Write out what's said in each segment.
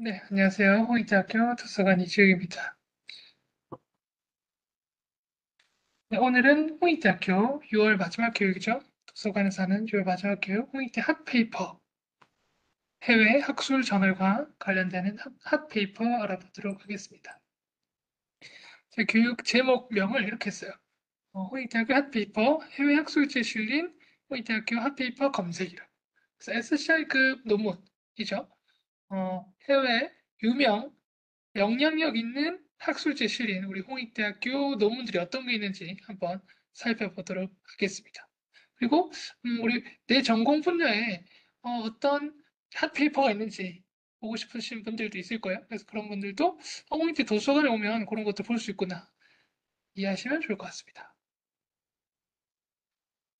네, 안녕하세요. 홍익대학교 도서관 이지욱입니다. 네, 오늘은 홍익대학교 6월 마지막 교육이죠. 도서관에서 하는 6월 마지막 교육, 홍익대 핫페이퍼, 해외 학술 저널과 관련되는 핫페이퍼 알아보도록 하겠습니다. 제 교육 제목명을 이렇게 했어요. 홍익대학교 핫페이퍼, 해외 학술지에 실린 홍익대학교 핫페이퍼 검색이라고. 그래서 SCI급 논문이죠. 해외 유명 영향력 있는 학술지에 실린 우리 홍익대학교 논문들이 어떤 게 있는지 한번 살펴보도록 하겠습니다. 그리고 우리 내 전공 분야에 떤 핫페이퍼가 있는지 보고 싶으신 분들도 있을 거예요. 그래서 그런 분들도 홍익대 도서관에 오면 그런 것도 볼 수 있구나 이해하시면 좋을 것 같습니다.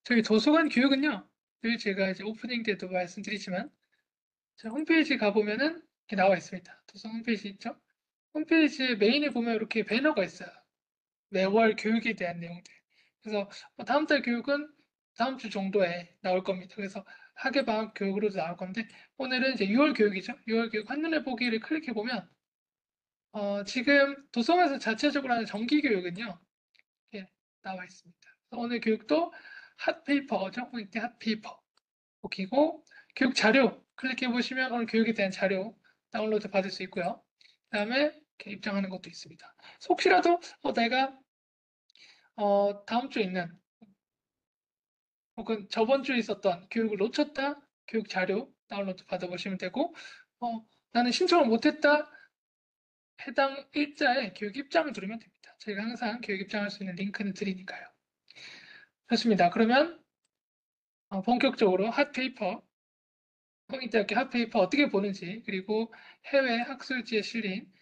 저희 도서관 교육은요, 늘 제가 이제 오프닝 때도 말씀드리지만 제 홈페이지 가보면은 이렇게 나와 있습니다. 도서관 홈페이지 있죠? 홈페이지 메인에 보면 이렇게 배너가 있어요. 매월 교육에 대한 내용들. 그래서 다음 달 교육은 다음 주 정도에 나올 겁니다. 그래서 학예방학 교육으로도 나올 건데 오늘은 이제 6월 교육이죠. 6월 교육 한눈에 보기를 클릭해 보면 지금 도서관에서 자체적으로 하는 정기 교육은요. 이렇게 나와 있습니다. 오늘 교육도 핫페이퍼죠. 포인트 핫페이퍼 보기고 교육 자료 클릭해 보시면 오늘 교육에 대한 자료 다운로드 받을 수 있고요. 그다음에 이렇게 입장하는 것도 있습니다. 혹시라도 내가 다음 주에 있는 혹은 저번 주에 있었던 교육을 놓쳤다 교육 자료 다운로드 받아보시면 되고 나는 신청을 못했다 해당 일자에 교육 입장을 누르면 됩니다. 저희가 항상 교육 입장할 수 있는 링크는 드리니까요. 좋습니다. 그러면 본격적으로 핫페이퍼 홍익대학교 핫페이퍼 어떻게 보는지 그리고 해외 학술지에 실린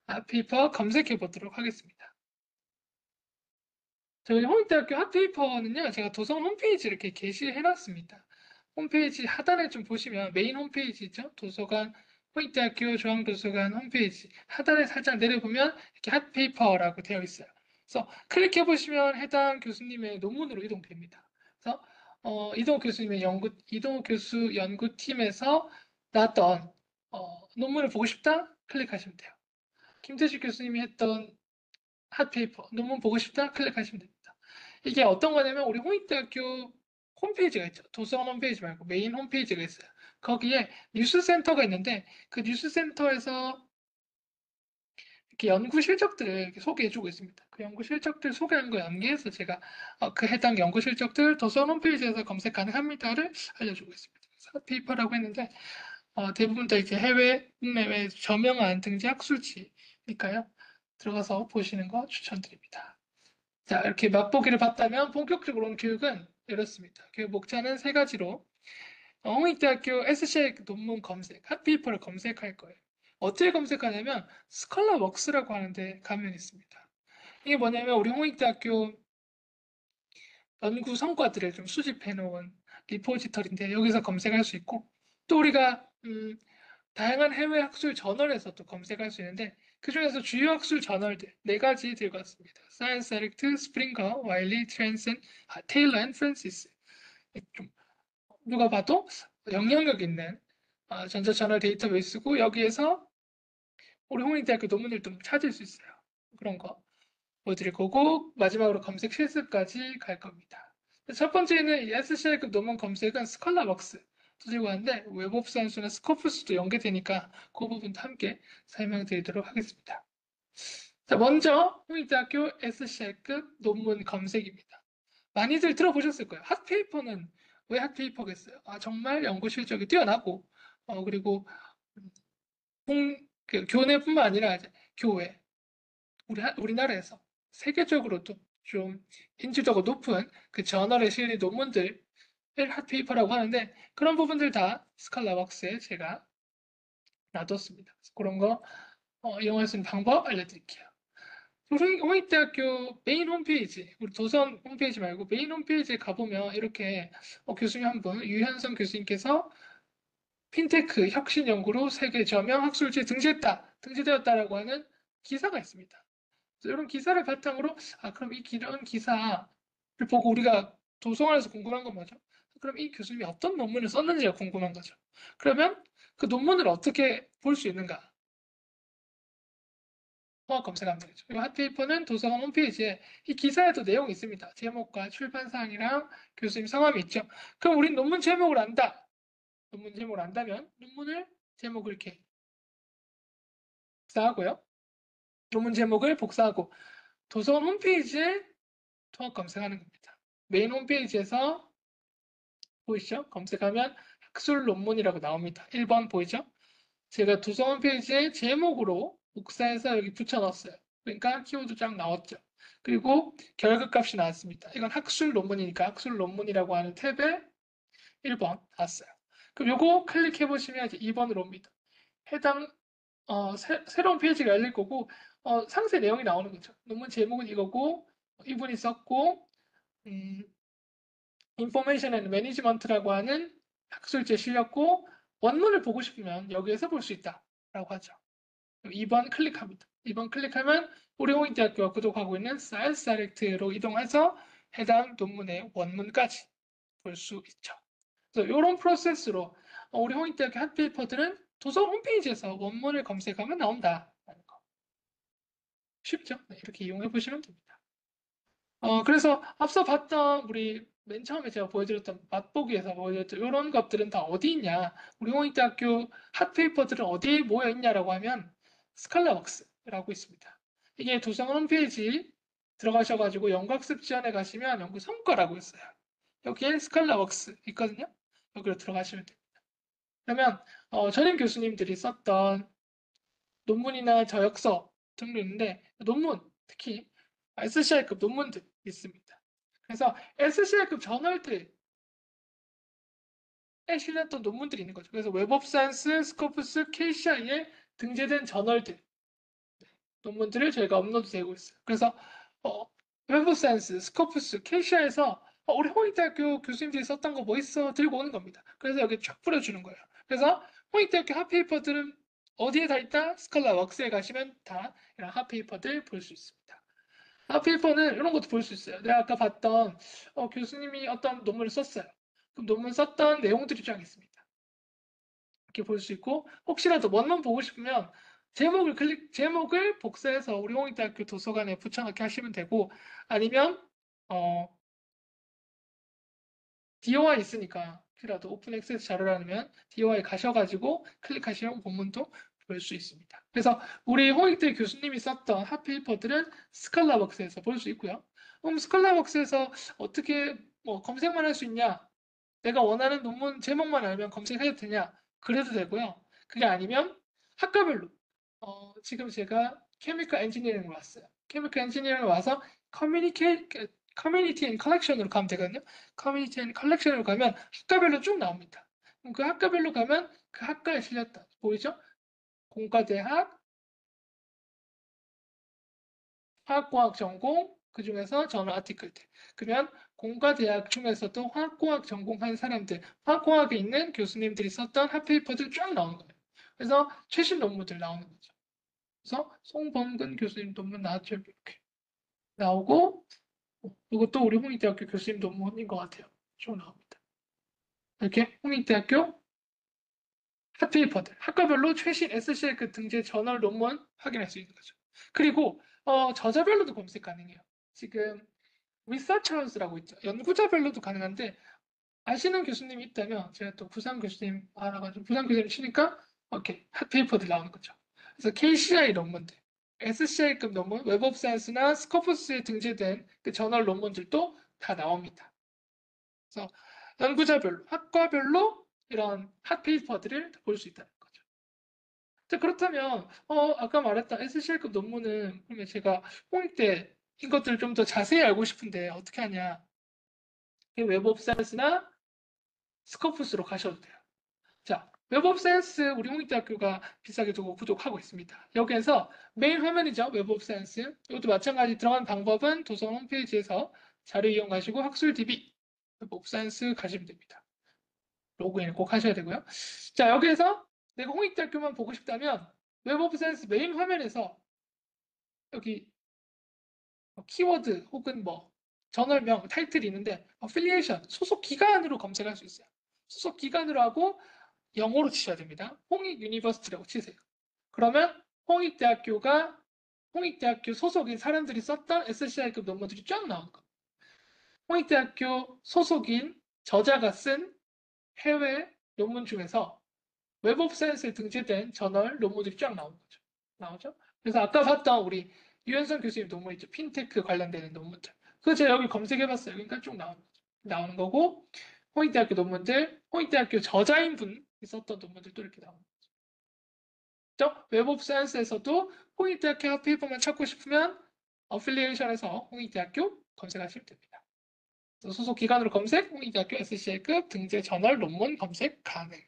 핫페이퍼 검색해 보도록 하겠습니다. 저희 홍익대학교 핫페이퍼는요, 제가 도서관 홈페이지 이렇게 게시해 놨습니다. 홈페이지 하단에 좀 보시면 메인 홈페이지 있죠? 도서관, 홍익대학교 중앙도서관 홈페이지 하단에 살짝 내려보면 이렇게 핫페이퍼라고 되어 있어요. 그래서 클릭해 보시면 해당 교수님의 논문으로 이동됩니다. 그래서 이동욱 교수님의 이동욱 교수 연구팀에서 나왔던 논문을 보고 싶다? 클릭하시면 돼요. 김태식 교수님이 했던 핫페이퍼, 논문 보고 싶다? 클릭하시면 됩니다. 이게 어떤 거냐면 우리 홍익대학교 홈페이지가 있죠. 도서관 홈페이지 말고 메인 홈페이지가 있어요. 거기에 뉴스센터가 있는데 그 뉴스센터에서 이렇게 연구 실적들을 이렇게 소개해주고 있습니다. 그 연구 실적들 소개한 거 연계해서 제가 그 해당 연구 실적들 도서관 홈페이지에서 검색 가능합니다를 알려주고 있습니다. 핫페이퍼라고 했는데 대부분 다 이렇게 해외, 국내외 저명한 등재 학술지니까요. 들어가서 보시는 거 추천드립니다. 자, 이렇게 맛보기를 봤다면 본격적으로 교육은 이렇습니다. 교육 목차는 세 가지로 홍익대학교 SCI 논문 검색, 핫페이퍼를 검색할 거예요. 어떻게 검색하냐면 스컬러웍스라고 하는데 가면 있습니다. 이게 뭐냐면 우리 홍익대학교 연구 성과들을 좀 수집해 놓은 리포지터리인데 여기서 검색할 수 있고 또 우리가 다양한 해외 학술 저널에서도 검색할 수 있는데 그중에서 주요 학술 저널들 네 가지 들고 왔습니다. 사이언스 세렉트, 스프링거, 와일리, 트랜슨, 테일러 앤 프랜시스. 좀 누가 봐도 영향력 있는 전자저널 데이터베이스고 여기에서 우리 홍익대학교 논문들도 찾을 수 있어요. 그런 거 보여드릴 거고 마지막으로 검색 실습까지 갈 겁니다. 첫 번째는 SCI급 논문 검색은 스컬러벅스 들고 왔는데 웹오브 사이언스나 스코프스도 연계되니까 그 부분도 함께 설명드리도록 하겠습니다. 자, 먼저 홍익대학교 SCI급 논문 검색입니다. 많이들 들어보셨을 거예요. 핫페이퍼는 왜 핫페이퍼겠어요? 정말 연구 실적이 뛰어나고 그리고 교내뿐만 아니라 이제 교회 우리나라에서 세계적으로도 좀 인지도가 높은 그 저널에 실린 논문들을 핫페이퍼라고 하는데 그런 부분들 다 스칼라박스에 제가 놔뒀습니다. 그래서 그런 거 이용할 수 있는 방법 알려드릴게요. 홍익대학교 메인 홈페이지, 우리 도선 홈페이지 말고 메인 홈페이지에 가보면 이렇게 교수님 한 분, 유현성 교수님께서 핀테크 혁신 연구로 세계 저명 학술지에 등재되었다라고 하는 기사가 있습니다. 이런 기사를 바탕으로 그럼 이런 기사를 보고 우리가 도서관에서 궁금한 건 뭐죠? 그럼 이 교수님이 어떤 논문을 썼는지가 궁금한 거죠. 그러면 그 논문을 어떻게 볼 수 있는가? 통합 검색하면 되겠죠. 이 핫페이퍼는 도서관 홈페이지에 이 기사에도 내용이 있습니다. 제목과 출판사항이랑 교수님 성함이 있죠. 그럼 우린 논문 제목을 안다. 논문 제목을 안다면 논문을 제목을 이렇게 복사하고요. 논문 제목을 복사하고 도서관 홈페이지에 통합 검색하는 겁니다. 메인 홈페이지에서 보이시죠? 검색하면 학술 논문이라고 나옵니다. 1번 보이죠? 제가 도서관 홈페이지에 제목으로 복사해서 여기 붙여넣었어요. 그러니까 키워드 쫙 나왔죠. 그리고 결과값이 나왔습니다. 이건 학술 논문이니까 학술 논문이라고 하는 탭에 1번 나왔어요. 그럼 요거 클릭해 보시면 이제 2번으로 옵니다. 해당 새로운 페이지가 열릴 거고 상세 내용이 나오는 거죠. 논문 제목은 이거고 이분이 썼고 인포메이션 앤 매니지먼트라고 하는 학술지에 실렸고 원문을 보고 싶으면 여기에서 볼 수 있다라고 하죠. 2번 클릭합니다. 2번 클릭하면 우리 홍익대학교가 구독하고 있는 사이언스 다이렉트로 이동해서 해당 논문의 원문까지 볼 수 있죠. 그래서 이런 프로세스로 우리 홍익대학교 핫페이퍼들은 도서 홈페이지에서 원문을 검색하면 나온다라는 거. 쉽죠? 네, 이렇게 이용해 보시면 됩니다. 그래서 앞서 봤던 우리 맨 처음에 제가 보여드렸던 맛보기에서 보여드렸던 이런 것들은 다 어디 있냐? 우리 홍익대학교 핫페이퍼들은 어디에 모여 있냐라고 하면 스칼라웍스라고 있습니다. 이게 도서관 홈페이지 들어가셔가지고 연구학습 지원에 가시면 연구 성과라고 있어요. 여기에 스칼라웍스 있거든요. 여기로 들어가시면 됩니다. 그러면 전임 교수님들이 썼던 논문이나 저역서 등도 있는데 논문 특히 SCI급 논문들 있습니다. 그래서 SCI급 저널들에 실렸던 논문들이 있는 거죠. 그래서 웹 오브 사이언스, 스코프스, KCI에 등재된 저널들 논문들을 저희가 업로드되고 있어요. 그래서 웹 오브 사이언스, 스코프스, KCI에서 우리 홍익대학교 교수님들이 썼던 거 뭐 있어? 들고 오는 겁니다. 그래서 여기 쫙 뿌려주는 거예요. 그래서 홍익대학교 핫페이퍼들은 어디에 다 있다? 스칼라 웍스에 가시면 다 이런 핫페이퍼들 볼 수 있습니다. 핫페이퍼는 이런 것도 볼 수 있어요. 내가 아까 봤던 교수님이 어떤 논문을 썼어요. 그럼 논문 썼던 내용들이 쫙 있습니다. 이렇게 볼 수 있고 혹시라도 원문 보고 싶으면 제목을 복사해서 우리 홍익대학교 도서관에 붙여넣기 하시면 되고 아니면 DOI 있으니까 혹시라도 오픈 액세스 자료라면 DOI 가셔가지고 클릭하시면 본문도 볼 수 있습니다. 그래서 우리 홍익대 교수님이 썼던 핫페이퍼들은 스칼라웍스에서 볼 수 있고요. 그럼 스칼라웍스에서 어떻게 검색만 할 수 있냐? 내가 원하는 논문 제목만 알면 검색해도 되냐? 그래도 되고요. 그게 아니면 학과별로 지금 제가 케미컬 엔지니어링을 왔어요. 케미컬 엔지니어링을 와서 커뮤니티 앤 컬렉션으로 가면 되거든요. 커뮤니티 앤 컬렉션으로 가면 학과별로 쭉 나옵니다. 그럼 그 학과별로 가면 그 학과에 실렸다. 보이죠? 공과대학, 화학공학 전공, 그 중에서 저널 아티클들. 그러면 공과대학 중에서도 화학공학 전공한 사람들, 화학공학에 있는 교수님들이 썼던 핫페이퍼들 쫙 나오는 거예요. 그래서 최신 논문들 나오는 거죠. 그래서 송범근 교수님 논문 나왔죠. 이렇게 나오고 이것도 우리 홍익대학교 교수님 논문인 것 같아요. 쭉 나옵니다. 이렇게 홍익대학교 핫페이퍼들, 학과별로 최신 SCL 그 등재 저널 논문 확인할 수 있는 거죠. 그리고 저자별로도 검색 가능해요. 지금 리서처스라고 있죠. 연구자별로도 가능한데 아시는 교수님이 있다면 제가 또 부산 교수님 알아가지고 부산 교수님 치니까 이렇게 핫페이퍼들 나오는 거죠. 그래서 KCI 논문들, SCI급 논문, 웹 오브 사이언스나 스코프스에 등재된 그 저널 논문들도 다 나옵니다. 그래서 연구자별로, 학과별로 이런 핫페이퍼들을 볼 수 있다는 거죠. 자, 그렇다면 아까 말했던 SCI급 논문은 그러면 제가 홍익대인 것들을 좀 더 자세히 알고 싶은데 어떻게 하냐? 웹 오브 사이언스나 스코프스로 가셔도 돼요. 자, 웹 오브 사이언스 우리 홍익대학교가 비싸게 두고 구독하고 있습니다. 여기에서 메인 화면이죠. 웹 오브 사이언스. 이것도 마찬가지 들어가는 방법은 도서관 홈페이지에서 자료 이용하시고 학술 DB 웹 오브 사이언스 가시면 됩니다. 로그인 꼭 하셔야 되고요. 자, 여기에서 내가 홍익대학교만 보고 싶다면 웹 오브 사이언스 메인 화면에서 여기 키워드 혹은 저널명, 타이틀이 있는데 어필리에이션, 소속 기관으로 검색할 수 있어요. 소속 기관으로 하고 영어로 치셔야 됩니다. 홍익 유니버시티라고 치세요. 그러면 홍익대학교가 홍익대학교 소속인 사람들이 썼던 SCI급 논문들이 쫙 나오는 거. 홍익대학교 소속인 저자가 쓴 해외 논문 중에서 웹 오브 사이언스에 등재된 저널 논문들이 쫙 나오는 거죠. 나오죠? 그래서 아까 봤던 우리 유현선 교수님 논문 있죠. 핀테크 관련되는 논문들. 그거 제가 여기 검색해봤어요. 그러니까 쭉 나오는 거죠. 나오는 거고, 홍익대학교 논문들, 홍익대학교 저자인 분이 썼던 논문들도 이렇게 나오는 거죠. 웹 오브 사이언스에서도 홍익대학교 핫페이퍼만 찾고 싶으면 어필리에이션에서 홍익대학교 검색하시면 됩니다. 소속 기관으로 검색, 홍익대학교 SCI급 등재 저널 논문 검색 가능.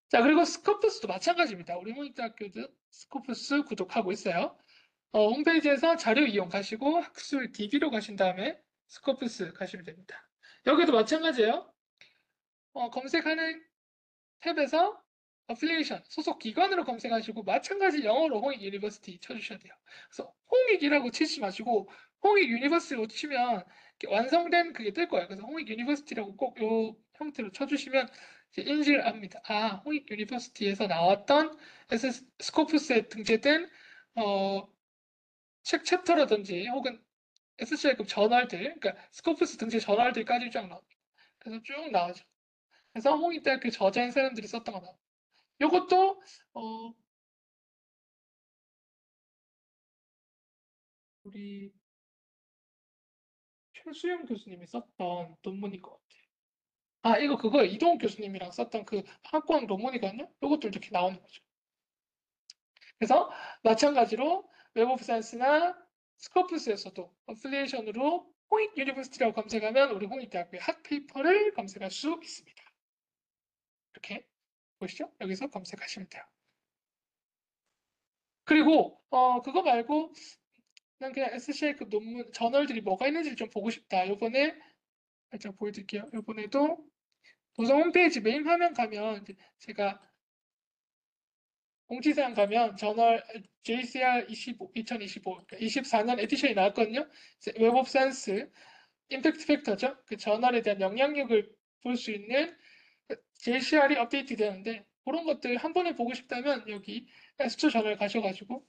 자, 그리고 스코프스도 마찬가지입니다. 우리 홍익대학교도 스코프스 구독하고 있어요. 홈페이지에서 자료 이용하시고 학술 DB로 가신 다음에 스코프스 가시면 됩니다. 여기도 마찬가지예요. 검색하는 탭에서 어플리에이션, 소속 기관으로 검색하시고 마찬가지 영어로 홍익 유니버시티 쳐주셔야 돼요. 그래서 홍익이라고 치지 마시고 홍익 유니버시티로 치면 완성된 그게 뜰 거예요. 그래서 홍익 유니버시티라고 꼭 이 형태로 쳐주시면 이제 인지를 합니다. 아, 홍익 유니버시티에서 나왔던 스코프스에 등재된 책 챕터라든지 혹은 SCI급 저널들, 그러니까 스코프스 등재 저널들까지 쫙 나옵니다. 그래서 쭉 나오죠. 그래서 홍익대학교 저자인 사람들이 썼던 거 나옵니다. 요것도 우리 최수영 교수님이 썼던 논문인 것 같아요. 아, 이거 그거예요. 이동욱 교수님이랑 썼던 그 학과학 논문이거든요. 요것도 이렇게 나오는 거죠. 그래서 마찬가지로 웹 오브 사이언스나 스코프스에서도 어플리에이션으로 홍익 유니버시티라고 검색하면 우리 홍익대학교의 핫페이퍼를 검색할 수 있습니다. 이렇게 보시죠. 여기서 검색하시면 돼요. 그리고 그거 말고 난 그냥 SCI급 논문 저널들이 뭐가 있는지 좀 보고 싶다. 요번에 살짝 보여드릴게요. 요번에도 도서 홈페이지 메인 화면 가면 제가 공지사항 가면 저널 JCR 25, 2025, 그러니까 24년 에디션이 나왔거든요. 웹 오브 사이언스 임팩트 팩터죠. 그 저널에 대한 영향력을 볼 수 있는 JCR이 업데이트 되는데 그런 것들 한 번에 보고 싶다면 여기 S2 저널 가셔가지고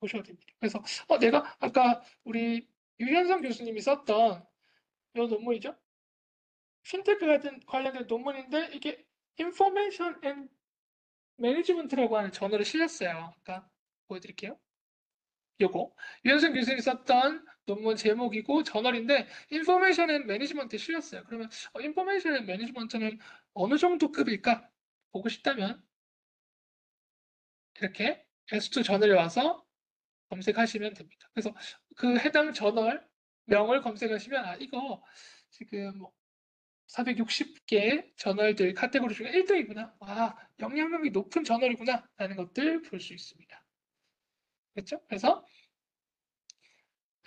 보셔도 됩니다. 그래서 내가 아까 우리 유현성 교수님이 썼던 이 논문이죠. 핀테크 관련된 논문인데 이게 인포메이션 앤 매니지먼트라고 하는 저널에 실렸어요. 아까 보여드릴게요. 요거 유현승 교수님이 썼던 논문 제목이고 저널인데 인포메이션 앤 매니지먼트에 실렸어요. 그러면 인포메이션 앤 매니지먼트는 어느 정도 급일까? 보고 싶다면 이렇게 S2 저널에 와서 검색하시면 됩니다. 그래서 그 해당 저널 명을 검색하시면 아 이거 지금 뭐 460개 저널들 카테고리 중에 1등이구나. 와, 영향력이 높은 저널이구나. 라는 것들 볼 수 있습니다. 그렇죠? 그래서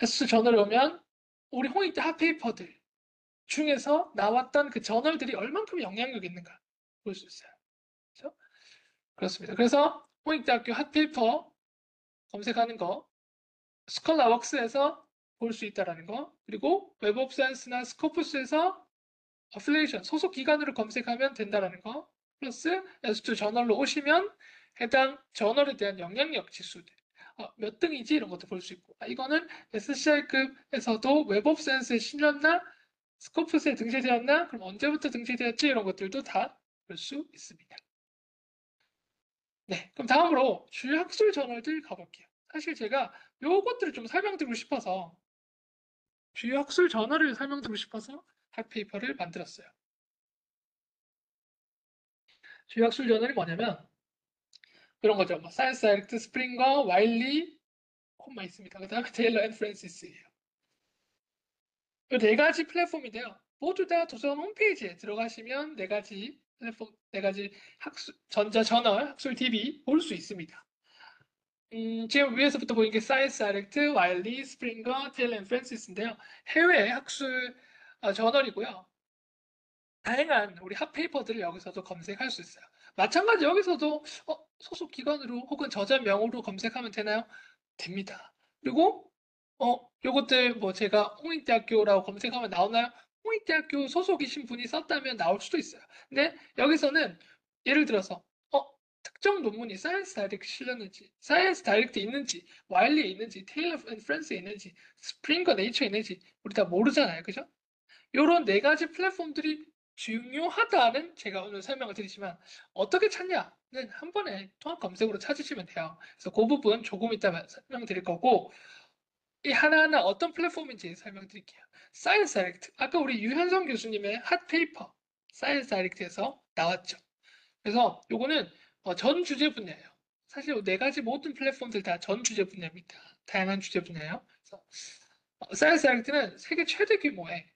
S 저널에 오면 우리 홍익대 핫페이퍼들 중에서 나왔던 그 저널들이 얼만큼 영향력이 있는가 볼 수 있어요. 그렇죠? 그렇습니다. 그래서 홍익대학교 핫페이퍼 검색하는 거 스컬라웍스에서 볼 수 있다라는 거 그리고 웹 오브 사이언스나 스코프스에서 어플리에이션 소속 기관으로 검색하면 된다라는 거 플러스 S2 저널로 오시면 해당 저널에 대한 영향력 지수들 몇 등이지 이런 것도 볼 수 있고 이거는 SCI급에서도 웹 오브 사이언스에 실렸나 스코프스에 등재되었나 그럼 언제부터 등재되었지 이런 것들도 다 볼 수 있습니다. 네, 그럼 다음으로 주요 학술 저널들 가볼게요. 사실 제가 요것들을 좀 설명드리고 싶어서 주요 학술 저널을 설명드리고 싶어서 핫페이퍼를 만들었어요. 주요 학술 저널이 뭐냐면 이런 거죠. 뭐 사이언스 다이렉트, 스프링거, 와일리, 콤마 있습니다. 그 다음에 테일러 앤 프랜시스예요. 이 네 가지 플랫폼인데요. 모두 다 도서관 홈페이지에 들어가시면 네 가지 플랫폼, 네 가지 학술, 전자 저널, 학술 DB 볼 수 있습니다. 지금 위에서부터 보이는 게 사이언스 다이렉트, 와일리, 스프링거, 테일러 앤 프랜시스인데요. 해외 학술 저널이고요. 다양한 우리 핫페이퍼들을 여기서도 검색할 수 있어요. 마찬가지 여기서도 소속 기관으로 혹은 저자명으로 검색하면 되나요? 됩니다. 그리고 요것들 뭐 제가 홍익대학교라고 검색하면 나오나요? 홍익대학교 소속이신 분이 썼다면 나올 수도 있어요. 근데 여기서는 예를 들어서 특정 논문이 사이언스 다이렉트 실렸는지, 사이언스 다이렉트 있는지, 와일리에 있는지, 테일러 앤 프랜스에 있는지, 스프링거 네이처에 있는지 우리 다 모르잖아요. 그죠? 요런 네 가지 플랫폼들이 중요하다는 제가 오늘 설명을 드리지만 어떻게 찾냐는 한 번에 통합 검색으로 찾으시면 돼요. 그래서 그 부분 조금 이따 설명드릴 거고 이 하나하나 어떤 플랫폼인지 설명드릴게요. 사이언스 다이렉트. 아까 우리 유현성 교수님의 핫페이퍼 사이언스 다이렉트에서 나왔죠. 그래서 요거는 전 주제 분야예요. 사실 네 가지 모든 플랫폼들 다 전 주제 분야입니다. 다양한 주제 분야예요. 그래서 사이언스 다이렉트는 세계 최대 규모의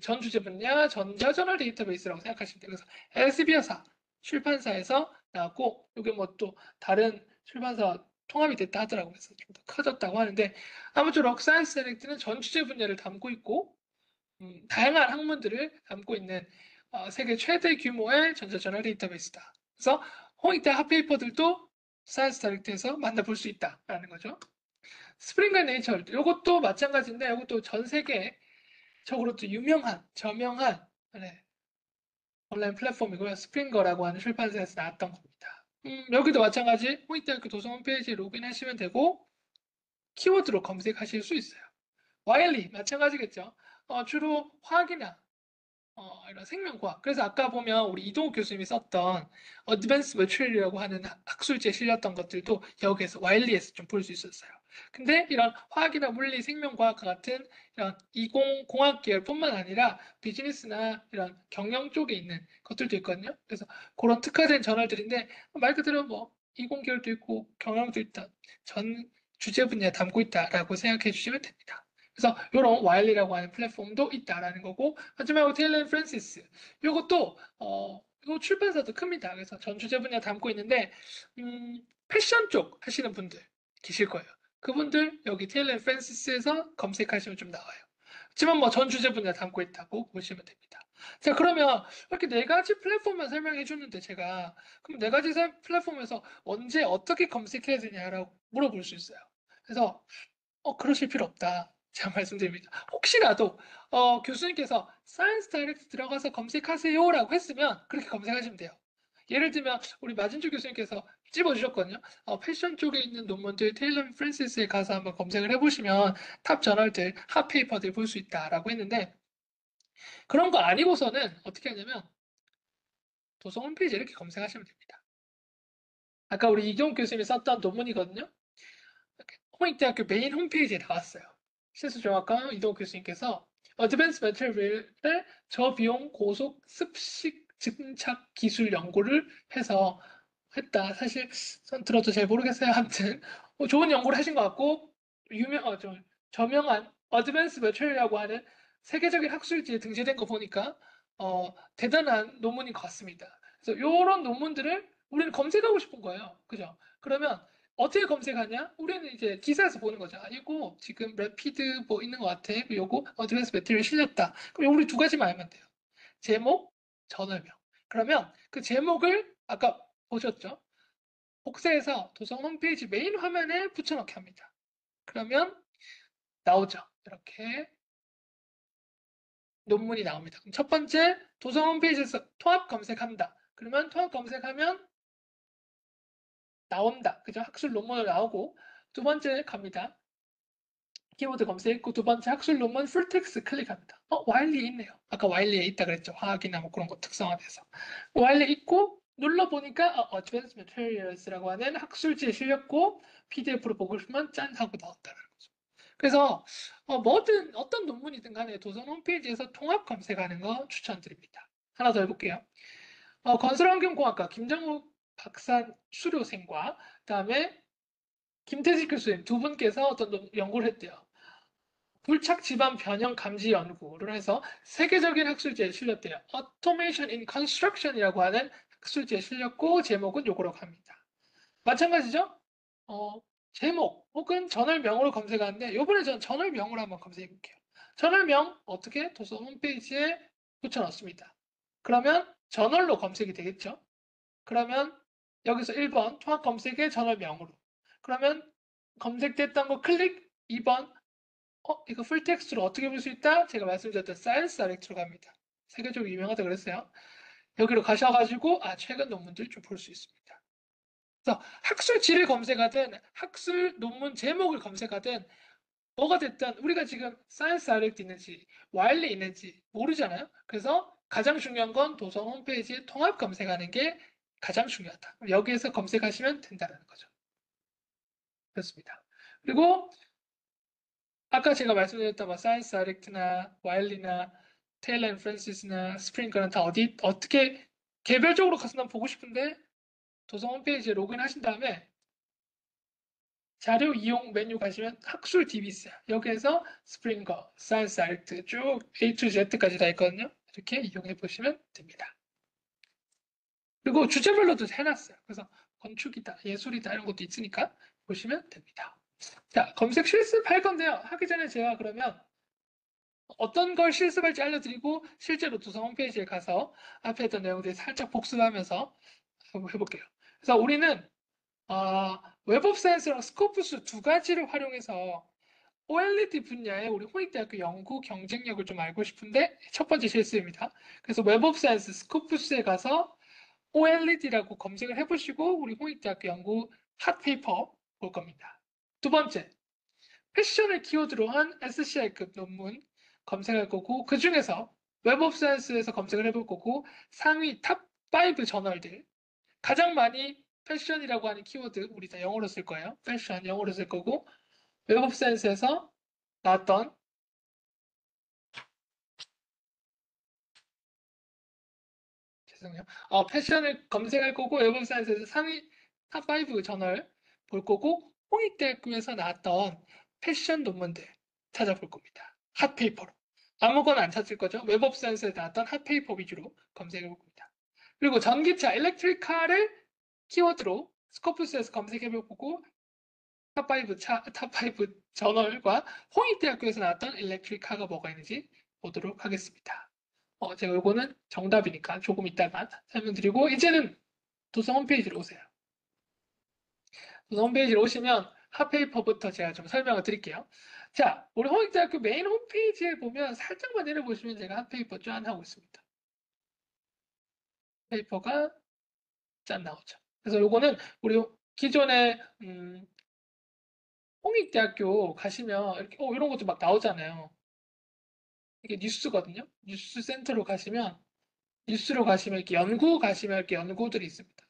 전 주제 분야 전자저널 데이터베이스라고 생각하시면 돼요. 그래서 엘세비어사 출판사에서 나왔고 이게 뭐 또 다른 출판사 통합이 됐다 하더라고요. 그래서 좀 더 커졌다고 하는데 아무쪼록 사이언스 다이렉트는 전 주제 분야를 담고 있고 다양한 학문들을 담고 있는 세계 최대 규모의 전자저널 데이터베이스다. 그래서 홍익대 핫페이퍼들도 사이언스 다이렉트에서 만나볼 수 있다라는 거죠. 스프링과 네이처 이것도 마찬가지인데 이것도 전 세계 적으로 또 유명한 저명한 네, 온라인 플랫폼이고요. 스프링거라고 하는 출판사에서 나왔던 겁니다. 여기도 마찬가지 홍익대학교 도서 홈페이지에 로그인하시면 되고 키워드로 검색하실 수 있어요. 와일리 마찬가지겠죠. 주로 화학이나 이런 생명과학. 그래서 아까 보면 우리 이동욱 교수님이 썼던 어드밴스 머티리얼이라고 하는 학술지에 실렸던 것들도 여기에서 와일리에서 좀 볼 수 있었어요. 근데 이런 화학이나 물리, 생명과학 같은 이런 이공공학 계열뿐만 아니라 비즈니스나 이런 경영 쪽에 있는 것들도 있거든요. 그래서 그런 특화된 저널들인데 말 그대로 뭐 이공 계열도 있고 경영도 있다. 전 주제 분야에 담고 있다라고 생각해 주시면 됩니다. 그래서 이런 와일리라고 하는 플랫폼도 있다라는 거고 마지막으로 테일러 앤 프랜시스 이것도 이거 출판사도 큽니다. 그래서 전 주제 분야 담고 있는데 패션 쪽 하시는 분들 계실 거예요. 그분들 여기 테일러 앤 프랜시스에서 검색하시면 좀 나와요. 하지만 뭐 전 주제 분야 담고 있다고 보시면 됩니다. 자 그러면 이렇게 네 가지 플랫폼만 설명해 주는데 제가 그럼 네 가지 플랫폼에서 언제 어떻게 검색해야 되냐라고 물어볼 수 있어요. 그래서 그러실 필요 없다. 제가 말씀드립니다. 혹시라도 교수님께서 사이언스 다이렉트 들어가서 검색하세요라고 했으면 그렇게 검색하시면 돼요. 예를 들면 우리 마진주 교수님께서 찝어주셨거든요. 패션 쪽에 있는 논문들 테일러 프랜시스에 가서 한번 검색을 해보시면 탑 저널들, 핫 페이퍼들 볼 수 있다라고 했는데 그런 거 아니고서는 어떻게 하냐면 도서 홈페이지 이렇게 검색하시면 됩니다. 아까 우리 이경 교수님이 썼던 논문이거든요. 홍익대학교 메인 홈페이지에 나왔어요. 실수정확과 이동욱 교수님께서 어드밴스 매트리얼의 저비용 고속 습식 증착 기술 연구를 해서 했다. 사실 전 들어도 잘 모르겠어요. 아무튼 좋은 연구를 하신 것 같고 좀 저명한 어드밴스 매트리얼이라고 하는 세계적인 학술지에 등재된 거 보니까 대단한 논문인 것 같습니다. 그래서 이런 논문들을 우리는 검색하고 싶은 거예요. 그죠? 그러면 어떻게 검색하냐? 우리는 이제 기사에서 보는 거죠. 아니고 지금 래피드 뭐 있는 것 같아. 요거 어드밴스 매트리얼 실렸다. 그럼 우리 두 가지만 알면 돼요. 제목, 저널명. 그러면 그 제목을 아까 보셨죠? 복사해서 도서 홈페이지 메인 화면에 붙여넣기 합니다. 그러면 나오죠. 이렇게 논문이 나옵니다. 그럼 첫 번째 도서 홈페이지에서 통합 검색합니다. 그러면 통합 검색하면 나온다. 그죠? 학술 논문을 나오고 두 번째 갑니다. 키워드 검색했고 두 번째 학술 논문 풀텍스트 클릭합니다. 와일리에 있네요. 아까 와일리에 있다 그랬죠. 화학이나 뭐 그런 거 특성화돼서. 와일리에 있고 눌러보니까 Advanced Materials라고 하는 학술지에 실렸고 PDF로 보고 싶으면 짠 하고 나왔다는 거죠. 그래서 뭐든 어떤 논문이든 간에 도선 홈페이지에서 통합 검색하는 거 추천드립니다. 하나 더 해볼게요. 건설환경공학과 김정욱 박사 수료생과 그다음에 김태식 교수님 두 분께서 어떤 연구를 했대요. 불착 지방 변형 감지 연구를 해서 세계적인 학술지에 실렸대요. Automation in Construction이라고 하는 학술지에 실렸고 제목은 요거로 갑니다. 마찬가지죠? 제목 혹은 저널명으로 검색하는데 요번에 전 저널명으로 한번 검색해 볼게요. 저널명 어떻게 도서 홈페이지에 붙여넣습니다. 그러면 저널로 검색이 되겠죠? 그러면 여기서 1번 통합 검색의 저널명으로 그러면 검색됐던 거 클릭 2번 이거 풀텍스트로 어떻게 볼 수 있다? 제가 말씀드렸던 사이언스 다이렉트로 갑니다. 세계적으로 유명하다 그랬어요. 여기로 가셔가지고 최근 논문들 좀 볼 수 있습니다. 그래서 학술 지를 검색하든 학술 논문 제목을 검색하든 뭐가 됐든 우리가 지금 사이언스 다이렉트 있는지 와일리 있는지 모르잖아요. 그래서 가장 중요한 건 도서 홈페이지에 통합 검색하는 게 가장 중요하다. 여기에서 검색하시면 된다는 거죠. 그렇습니다. 그리고 아까 제가 말씀드렸던 뭐 사이언스 다이렉트나 와일리나 테일러 앤 프랜시스나 스프링거는 다 어떻게 개별적으로 가서 난 보고 싶은데 도서 홈페이지에 로그인 하신 다음에 자료 이용 메뉴 가시면 학술 DB 있어요. 여기에서 스프링거, 사이언스 다이렉트 쭉 A to Z까지 다 있거든요. 이렇게 이용해 보시면 됩니다. 그리고 주제별로도 해놨어요. 그래서 건축이다, 예술이다 이런 것도 있으니까 보시면 됩니다. 자, 검색 실습할 건데요. 하기 전에 제가 그러면 어떤 걸 실습할지 알려드리고 실제로 도서 홈페이지에 가서 앞에 했던 내용들 살짝 복습하면서 한번 해볼게요. 그래서 우리는 웹 오브 사이언스랑 스코프스 두 가지를 활용해서 OLED 분야의 우리 홍익대학교 연구 경쟁력을 좀 알고 싶은데 첫 번째 실습입니다. 그래서 웹 오브 사이언스 스코프스에 가서 OLED라고 검색을 해보시고 우리 홍익대학교 연구 핫페이퍼 볼 겁니다. 두 번째, 패션을 키워드로 한 SCI급 논문 검색할 거고 그 중에서 웹 오브 사이언스에서 검색을 해볼 거고 상위 탑 5 저널들 가장 많이 패션이라고 하는 키워드 우리 다 영어로 쓸 거예요. 패션 영어로 쓸 거고 웹 오브 사이언스에서 나왔던 죄송해요. 패션을 검색할 거고 웹 오브 사이언스에서 상위 탑 5 저널 볼 거고 홍익대학교에서 나왔던 패션 논문들 찾아볼 겁니다. 핫페이퍼로. 아무거나 안 찾을 거죠. 웹 오브 사이언스에 나왔던 핫페이퍼 위주로 검색해 볼 겁니다. 그리고 전기차, 일렉트리카를 키워드로 스코프스에서 검색해 볼 거고 탑5 저널과 홍익대학교에서 나왔던 일렉트리카가 뭐가 있는지 보도록 하겠습니다. 제가 요거는 정답이니까 조금 이따가 설명드리고 이제는 도서 홈페이지로 오세요. 도서 홈페이지로 오시면 핫페이퍼부터 제가 좀 설명을 드릴게요. 자, 우리 홍익대학교 메인 홈페이지에 보면 살짝만 내려보시면 제가 핫페이퍼 짠 하고 있습니다. 페이퍼가 짠 나오죠. 그래서 요거는 우리 기존에 홍익대학교 가시면 이렇게 이런 것도 막 나오잖아요. 이게 뉴스거든요. 뉴스 센터로 가시면 뉴스로 가시면 이렇게 연구 가시면 이렇게 연구들이 있습니다.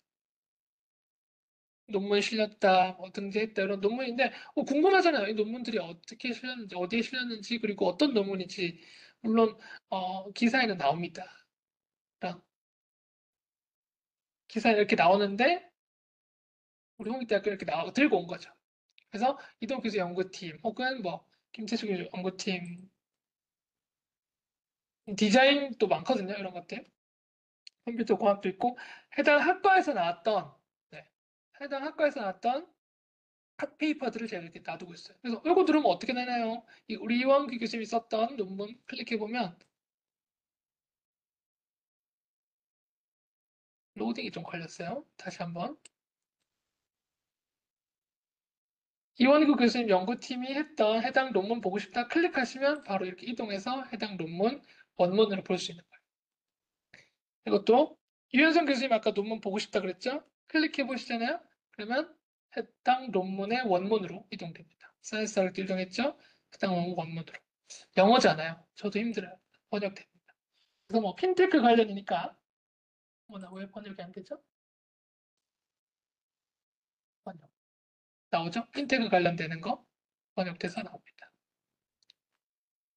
논문 실렸다, 뭐 등재했다 이런 논문인데 궁금하잖아요. 이 논문들이 어떻게 실렸는지, 어디에 실렸는지, 그리고 어떤 논문인지 물론 기사에는 나옵니다. 그런 기사에 이렇게 나오는데 우리 홍익대학교 이렇게 들고 온 거죠. 그래서 이동 교수 연구팀 혹은 뭐 김태수 교수 연구팀 디자인도 많거든요. 이런 것들. 컴퓨터 공학도 있고 해당 학과에서 나왔던 네, 해당 학과에서 나왔던 핫페이퍼들을 제가 이렇게 놔두고 있어요. 그래서 이거 들으면 어떻게 되나요? 우리 이완기 교수님이 썼던 논문 클릭해보면 로딩이 좀 걸렸어요. 다시 한번. 이완구 교수님 연구팀이 했던 해당 논문 보고 싶다 클릭하시면 바로 이렇게 이동해서 해당 논문 원문으로 볼 수 있는 거예요. 이것도 유현성 교수님 아까 논문 보고 싶다 그랬죠? 클릭해 보시잖아요. 그러면 해당 논문의 원문으로 이동됩니다. 사이언스 다이렉트 이동했죠? 해당 논문 원문으로. 영어잖아요. 저도 힘들어요. 번역됩니다. 그래서 뭐 핀테크 관련이니까 나 왜 번역이 안 되죠? 번역. 나오죠? 핀테크 관련되는 거 번역돼서 나옵니다.